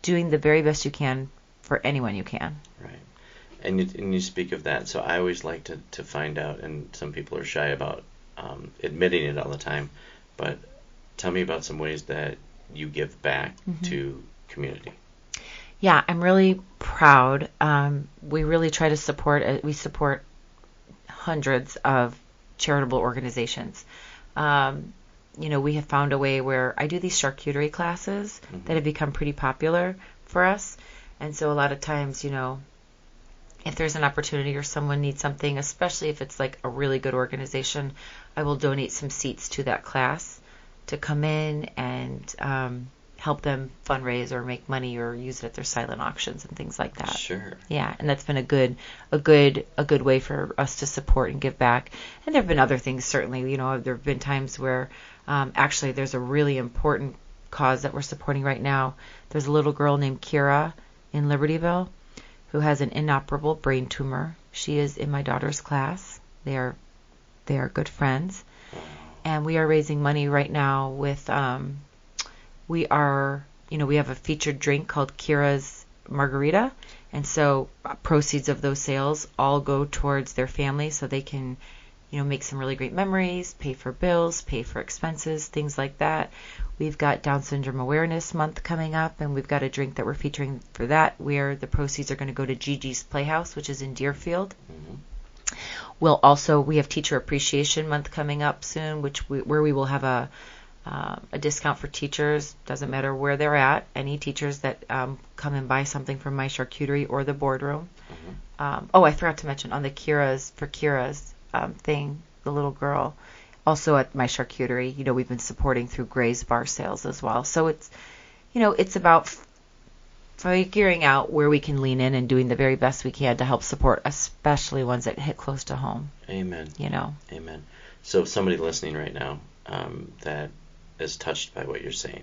doing the very best you can for anyone you can. Right. And you speak of that. So I always like to find out, and some people are shy about admitting it all the time, but tell me about some ways that you give back to community. Yeah, I'm really proud. We really try to support. We support hundreds of charitable organizations. We have found a way where I do these charcuterie classes that have become pretty popular for us. And so a lot of times, if there's an opportunity or someone needs something, especially if it's like a really good organization, I will donate some seats to that class to come in and help them fundraise or make money or use it at their silent auctions and things like that. Sure. Yeah, and that's been a good way for us to support and give back. And there have been other things, certainly. There have been times where actually there's a really important cause that we're supporting right now. There's a little girl named Kira in Libertyville who has an inoperable brain tumor. She is in my daughter's class. They are good friends. And we are raising money right now with we have a featured drink called Kira's Margarita, and so proceeds of those sales all go towards their family so they can, make some really great memories, pay for bills, pay for expenses, things like that. We've got Down Syndrome Awareness Month coming up, and we've got a drink that we're featuring for that, where the proceeds are going to go to Gigi's Playhouse, which is in Deerfield. We have Teacher Appreciation Month coming up soon, where we will have a discount for teachers. Doesn't matter where they're at. Any teachers that come and buy something from my charcuterie or the boardroom. I forgot to mention on the Kira's thing, the little girl, also at my charcuterie. We've been supporting through Gray's bar sales as well. So it's about figuring out where we can lean in and doing the very best we can to help support, especially ones that hit close to home. Amen. Amen. So if somebody listening right now that is touched by what you're saying,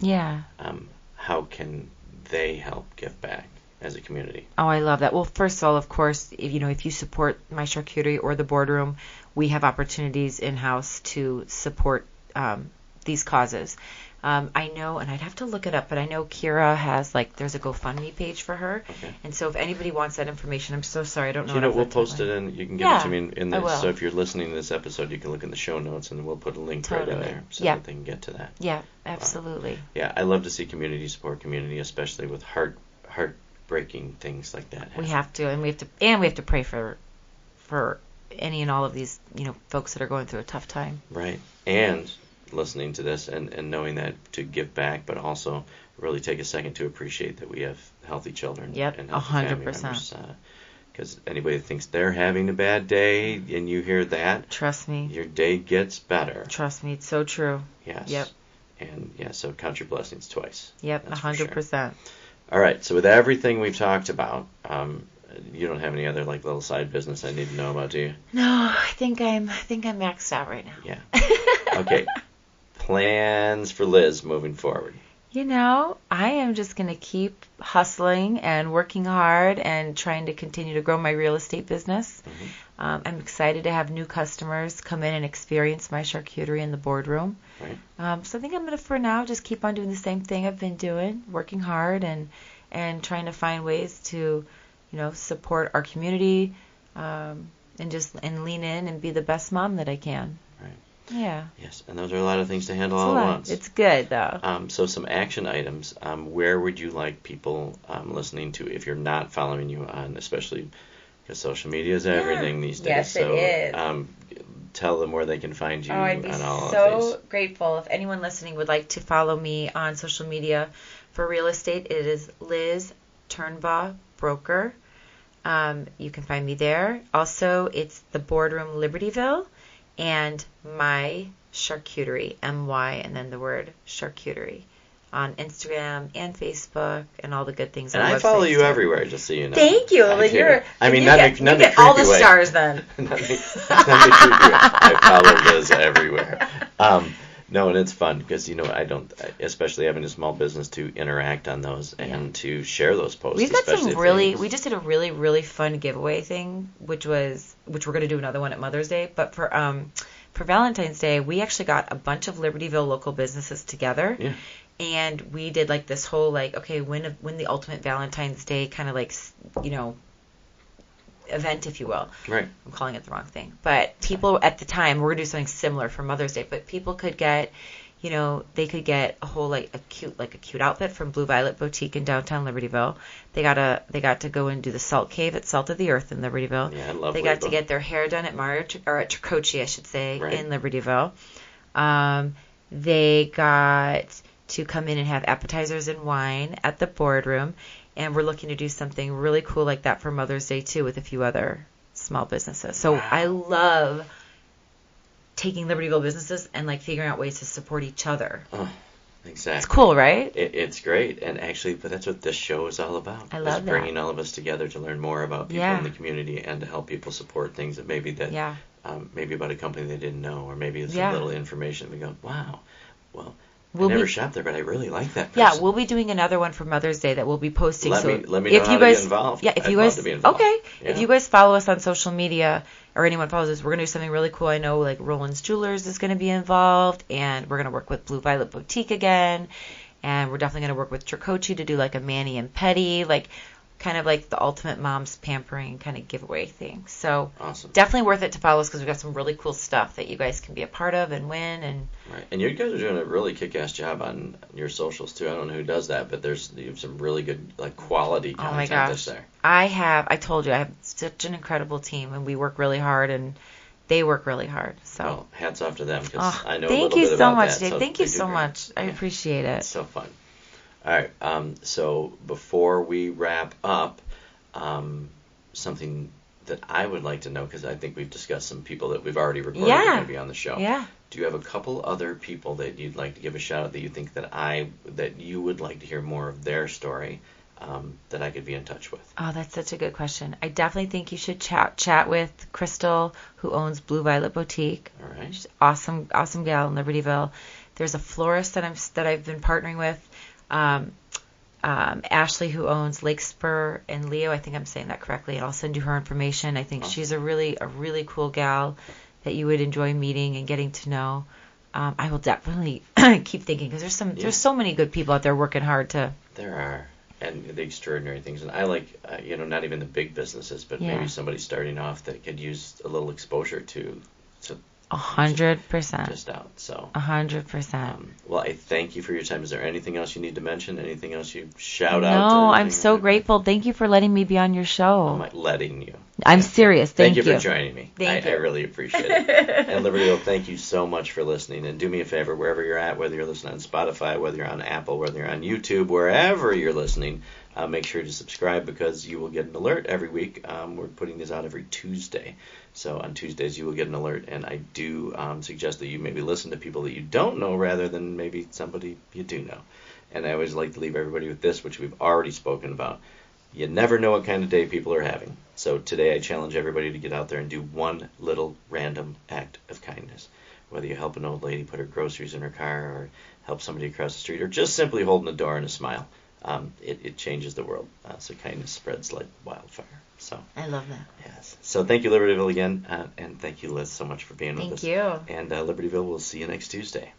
how can they help give back as a community? Oh, I love that. Well, first of all, of course, if you support my charcuterie or the boardroom, we have opportunities in-house to support these causes. I know, and I'd have to look it up, but I know Kira has, there's a GoFundMe page for her. Okay. And so if anybody wants that information, I'm so sorry, I don't know. We'll post it in. You can give it to me in the. So if you're listening to this episode, you can look in the show notes, and we'll put a link right in there so that they can get to that. Yeah, absolutely. Wow. Yeah, I love to see community support community, especially with heartbreaking things like that happen. We have to, and we have to pray for any and all of these, folks that are going through a tough time. Right. And listening to this and knowing that to give back, but also really take a second to appreciate that we have healthy children. Yep, and healthy 100%. Family members. Because anybody that thinks they're having a bad day and you hear that, trust me, your day gets better. Trust me, it's so true. Yes. Yep. And so count your blessings twice. Yep, 100%. Sure. All right. So with everything we've talked about, you don't have any other little side business I need to know about, do you? No, I think I'm maxed out right now. Yeah. Okay. Plans for Liz moving forward? I am just going to keep hustling and working hard and trying to continue to grow my real estate business. I'm excited to have new customers come in and experience my charcuterie in the boardroom. Right. So I think I'm going to, for now, just keep on doing the same thing I've been doing, working hard and trying to find ways to, support our community, and lean in and be the best mom that I can. Right. Yeah. Yes, and those are a lot of things to handle It's all at once. It's good, though. So some action items. Where would you like people listening to if you're not following you on, especially because social media is everything these days. Yes, so, it is. Tell them where they can find you I'd be on all so of these. grateful if anyone listening would like to follow me on social media for real estate. It is Liz Turnbaugh Broker. You can find me there. Also, it's the Boardroom Libertyville and my Charcuterie, M-Y, and then the word Charcuterie, on Instagram and Facebook and all the good things. And on I follow you too. everywhere, just so you know. Thank you. Not get all the stars then. Not the creepy way. I follow Liz everywhere. No, and it's fun because, I don't, especially having a small business, to interact on those and to share those posts. We just did a really, really fun giveaway thing, which we're going to do another one at Mother's Day. But for Valentine's Day, we actually got a bunch of Libertyville local businesses together. Yeah. And we did this whole win the ultimate Valentine's Day kind of event, if you will. Right. I'm calling it the wrong thing. But people at the time, we're going to do something similar for Mother's Day, but people could get, they could get a whole a cute outfit from Blue Violet Boutique in downtown Libertyville. They got to go and do the Salt Cave at Salt of the Earth in Libertyville. Yeah, I love They got to get their hair done at Charcuterie, I should say, right. in Libertyville. They got to come in and have appetizers and wine at the Boardroom. And we're looking to do something really cool like that for Mother's Day, too, with a few other small businesses. So I love taking Libertyville businesses and, figuring out ways to support each other. Oh, exactly. It's cool, right? It's great. And actually, but that's what this show is all about. I love that. Bringing all of us together to learn more about people in the community and to help people support things that maybe about a company they didn't know, or maybe it's a little information. We go, wow, well, I never shopped there, but I really like that person. Yeah, we'll be doing another one for Mother's Day that we'll be posting. Let me know how to get involved. Yeah, I'd love to be involved. Okay. Yeah. If you guys follow us on social media, or anyone follows us, we're going to do something really cool. I know Roland's Jewelers is going to be involved, and we're going to work with Blue Violet Boutique again, and we're definitely going to work with Charcuterie to do a Manny and Petty, kind of the ultimate mom's pampering kind of giveaway thing. So awesome. Definitely worth it to follow us because we've got some really cool stuff that you guys can be a part of and win. And right. And you guys are doing a really kick-ass job on your socials too. I don't know who does that, but you have some really good quality content. Oh my gosh. There. I told you, I have such an incredible team, and we work really hard, and they work really hard. So well, hats off to them, because I know a little bit about that. Thank you so much, Dave. So thank you so much. I appreciate it. It's so fun. All right. So before we wrap up, something that I would like to know, because I think we've discussed some people that we've already recorded that are going to be on the show. Yeah. Do you have a couple other people that you'd like to give a shout out that you think that you would like to hear more of their story, that I could be in touch with? Oh, that's such a good question. I definitely think you should chat with Crystal, who owns Blue Violet Boutique. All right. She's awesome gal in Libertyville. There's a florist that I've been partnering with. Ashley, who owns Lake Spur and Leo, I think I'm saying that correctly, and I'll send you her information. I think she's a really cool gal that you would enjoy meeting and getting to know. I will definitely keep thinking, because there's so many good people out there working hard to. There are, and the extraordinary things, and I like not even the big businesses, but maybe somebody starting off that could use a little exposure to 100%. Just out. So 100%. Well, I thank you for your time. Is there anything else you need to mention? Anything else you shout out? No, I'm so grateful. Thank you for letting me be on your show. I'm letting you. I'm serious. Thank you. Thank you for joining me. I really appreciate it. And Libertyville, thank you so much for listening. And do me a favor, wherever you're at, whether you're listening on Spotify, whether you're on Apple, whether you're on YouTube, wherever you're listening, make sure to subscribe, because you will get an alert every week. We're putting these out every Tuesday. So on Tuesdays you will get an alert, and I do suggest that you maybe listen to people that you don't know rather than maybe somebody you do know. And I always like to leave everybody with this, which we've already spoken about. You never know what kind of day people are having. So today I challenge everybody to get out there and do one little random act of kindness. Whether you help an old lady put her groceries in her car, or help somebody across the street, or just simply holding the door and a smile. It changes the world. So kindness spreads like wildfire. So I love that. Yes. So thank you, Libertyville, again, and thank you, Liz, so much for being with us. Thank you. And Libertyville, we'll see you next Tuesday.